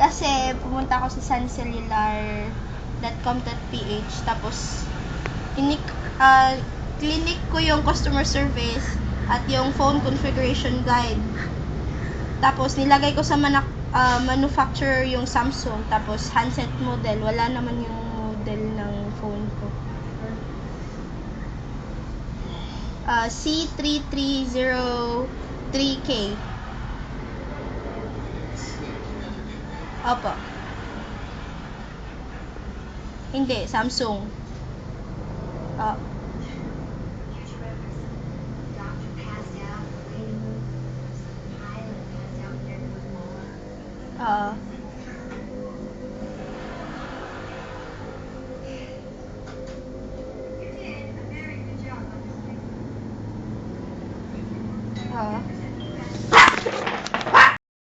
Kasi pumunta ako sa suncellular.com.ph tapos clinic ko yung customer service at yung phone configuration guide. Tapos nilagay ko sa manufacturer yung Samsung, tapos handset model, wala naman yung model ng phone ko. C3303K. Opo. Hindi, Samsung.